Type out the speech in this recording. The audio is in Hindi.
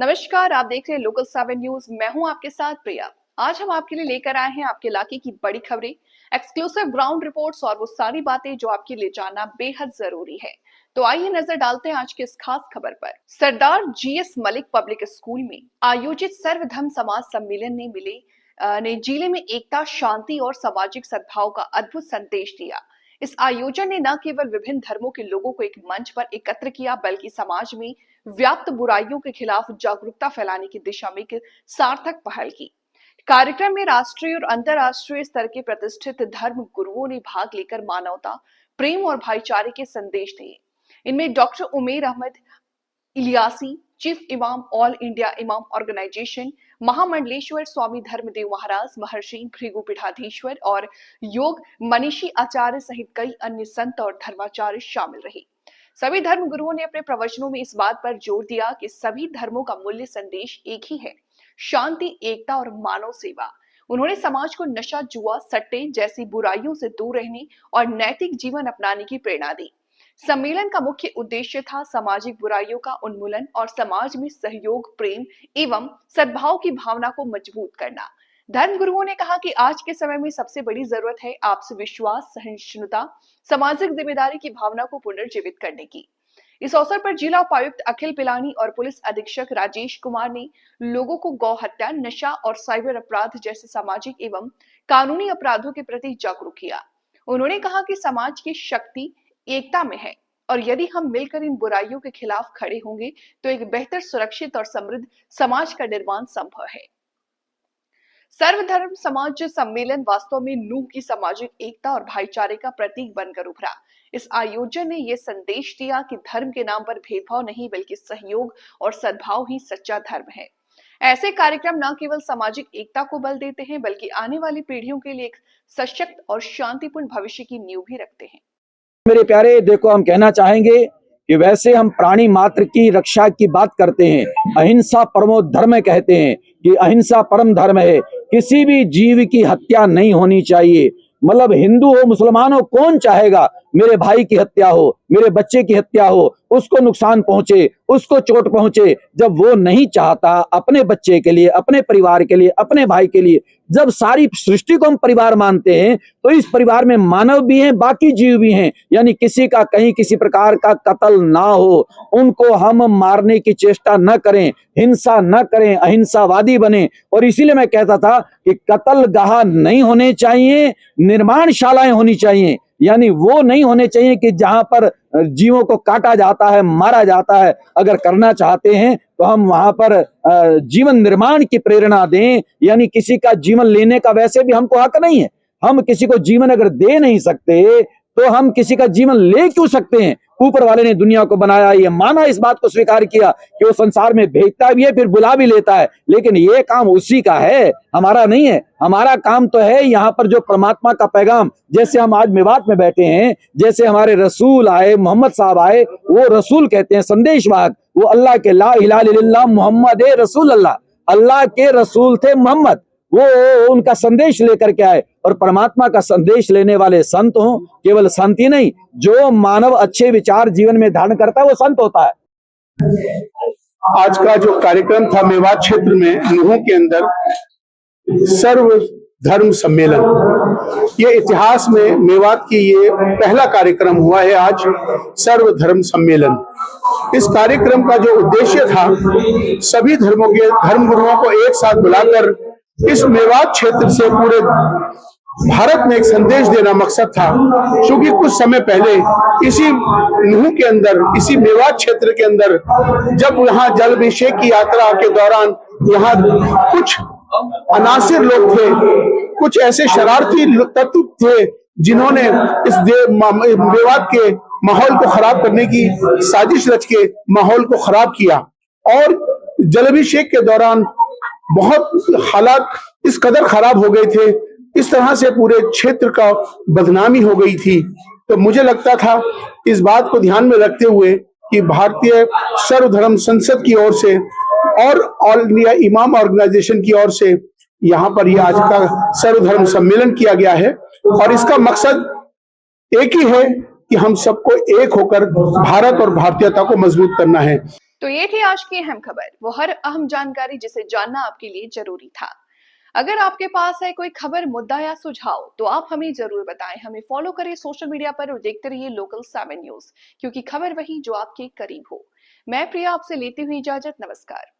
नमस्कार, आप देख रहे हैं लोकल 7 न्यूज। मैं हूं आपके साथ प्रिया। आज हम आपके लिए लेकर आए हैं आपके इलाके की बड़ी खबरें, एक्सक्लूसिव ग्राउंड रिपोर्ट्स और वो सारी बातें जो आपके लिए जानना बेहद जरूरी है। तो आइए नजर डालते हैं आज की इस खास खबर पर। सरदार जीएस मलिक पब्लिक स्कूल में आयोजित सर्वधर्म समाज सम्मेलन ने जिले में एकता, शांति और सामाजिक सद्भाव का अद्भुत संदेश दिया। इस आयोजन ने न केवल विभिन्न धर्मों के लोगों को एक मंच पर एकत्र किया, बल्कि समाज में व्याप्त बुराइयों के खिलाफ जागरूकता फैलाने की दिशा में एक सार्थक पहल की। कार्यक्रम में राष्ट्रीय और अंतर्राष्ट्रीय स्तर के प्रतिष्ठित धर्म गुरुओं ने भाग लेकर मानवता, प्रेम और भाईचारे के संदेश दिए। इनमें डॉक्टर उमेर अहमद इलियासी, चीफ इमाम ऑल इंडिया इमाम ऑर्गेनाइजेशन, महामंडलेश्वर स्वामी धर्मदेव महाराज, महर्षि भृगु पीठाधीश्वर और योग मनीषी आचार्य सहित कई अन्य संत और धर्माचार्य शामिल रहे। सभी धर्म गुरुओं ने अपने प्रवचनों में इस बात पर जोर दिया कि सभी धर्मों का मूल्य संदेश एक ही है: शांति, एकता और मानव सेवा। उन्होंने समाज को नशा, जुआ, सट्टे जैसी बुराइयों से दूर रहने और नैतिक जीवन अपनाने की प्रेरणा दी। सम्मेलन का मुख्य उद्देश्य था सामाजिक बुराइयों का उन्मूलन और समाज में सहयोग, प्रेम एवं सद्भाव की भावना को मजबूत करना। धर्म गुरुओं ने कहा कि आज के समय में सबसे बड़ी जरूरत है आपसी विश्वास, सहिष्णुता, सामाजिक जिम्मेदारी की भावना को पुनर्जीवित करने की। इस अवसर पर जिला उपायुक्त अखिल पिलानी और पुलिस अधीक्षक राजेश कुमार ने लोगों को गौ हत्या, नशा और साइबर अपराध जैसे सामाजिक एवं कानूनी अपराधों के प्रति जागरूक किया। उन्होंने कहा कि समाज की शक्ति एकता में है और यदि हम मिलकर इन बुराइयों के खिलाफ खड़े होंगे तो एक बेहतर, सुरक्षित और समृद्ध समाज का निर्माण संभव है। सर्वधर्म समाज सम्मेलन वास्तव में नूह की सामाजिक एकता और भाईचारे का प्रतीक बनकर उभरा। इस आयोजन ने यह संदेश दिया कि धर्म के नाम पर भेदभाव नहीं, बल्कि सहयोग और सद्भाव ही सच्चा धर्म है। ऐसे कार्यक्रम न केवल सामाजिक एकता को बल देते हैं, बल्कि आने वाली पीढ़ियों के लिए एक सशक्त और शांतिपूर्ण भविष्य की नींव भी रखते हैं। मेरे प्यारे, देखो, हम कहना चाहेंगे कि वैसे हम प्राणी मात्र की रक्षा की बात करते हैं, अहिंसा परमो धर्म कहते हैं कि अहिंसा परम धर्म है। किसी भी जीव की हत्या नहीं होनी चाहिए। मतलब हिंदू हो, मुसलमान हो, कौन चाहेगा मेरे भाई की हत्या हो, मेरे बच्चे की हत्या हो, उसको नुकसान पहुंचे, उसको चोट पहुंचे? जब वो नहीं चाहता अपने बच्चे के लिए, अपने परिवार के लिए, अपने भाई के लिए, जब सारी सृष्टि को हम परिवार मानते हैं तो इस परिवार में मानव भी हैं, बाकी जीव भी हैं, यानी किसी का कहीं किसी प्रकार का कत्ल ना हो, उनको हम मारने की चेष्टा न करें, हिंसा न करें, अहिंसावादी बने। और इसीलिए मैं कहता था कि कत्लगाह नहीं होने चाहिए, निर्माणशालाएं होनी चाहिए। यानी वो नहीं होने चाहिए कि जहां पर जीवों को काटा जाता है, मारा जाता है। अगर करना चाहते हैं तो हम वहां पर जीवन निर्माण की प्रेरणा दें। यानी किसी का जीवन लेने का वैसे भी हमको हक नहीं है। हम किसी को जीवन अगर दे नहीं सकते तो हम किसी का जीवन ले क्यों सकते हैं? ऊपर वाले ने दुनिया को बनाया, ये माना, इस बात को स्वीकार किया कि वो संसार में भेजता भी है, फिर बुला भी लेता है, लेकिन ये काम उसी का है, हमारा नहीं है। हमारा काम तो है यहाँ पर जो परमात्मा का पैगाम, जैसे हम आज मेवात में बैठे हैं, जैसे हमारे रसूल आए, मोहम्मद साहब आए, वो रसूल कहते हैं, संदेशवाहक, वो अल्लाह के ला इलाहा इल्लल्लाह मुहम्मद रसूल अल्लाह, अल्लाह के रसूल थे मोहम्मद। वो उनका संदेश लेकर के आए और परमात्मा का संदेश लेने वाले संत हों। केवल संत ही नहीं, जो मानव अच्छे विचार जीवन में धारण करता है वो संत होता है। आज का जो कार्यक्रम था मेवात क्षेत्र में नूह के अंदर सर्व धर्म सम्मेलन, ये इतिहास में मेवात की ये पहला कार्यक्रम हुआ है आज, सर्व धर्म सम्मेलन। इस कार्यक्रम का जो उद्देश्य था, सभी धर्मों के धर्म गुरुओं को एक साथ बुलाकर इस मेवात क्षेत्र से पूरे भारत में एक संदेश देना मकसद था। क्योंकि कुछ समय पहले इसी नूह के अंदर, इसी मेवात क्षेत्र के अंदर, जब यहाँ जलाभिषेक की यात्रा के दौरान यहाँ कुछ अनासिर लोग थे, कुछ ऐसे शरारती तत्व थे जिन्होंने इस मेवात के माहौल को खराब करने की साजिश रच के माहौल को खराब किया। और जलाभिषेक के दौरान बहुत हालात इस कदर खराब हो गए थे, इस तरह से पूरे क्षेत्र का बदनामी हो गई थी। तो मुझे लगता था इस बात को ध्यान में रखते हुए कि भारतीय सर्वधर्म संसद की ओर से और ऑल इंडिया इमाम ऑर्गेनाइजेशन की ओर से यहाँ पर ये आज का सर्वधर्म सम्मेलन किया गया है। और इसका मकसद एक ही है कि हम सबको एक होकर भारत और भारतीयता को मजबूत करना है। तो ये थी आज की अहम खबर, वो हर अहम जानकारी जिसे जानना आपके लिए जरूरी था। अगर आपके पास है कोई खबर, मुद्दा या सुझाव तो आप हमें जरूर बताएं। हमें फॉलो करें सोशल मीडिया पर और देखते रहिए लोकल 7 न्यूज, क्योंकि खबर वही जो आपके करीब हो। मैं प्रिया आपसे लेती हुई इजाजत, नमस्कार।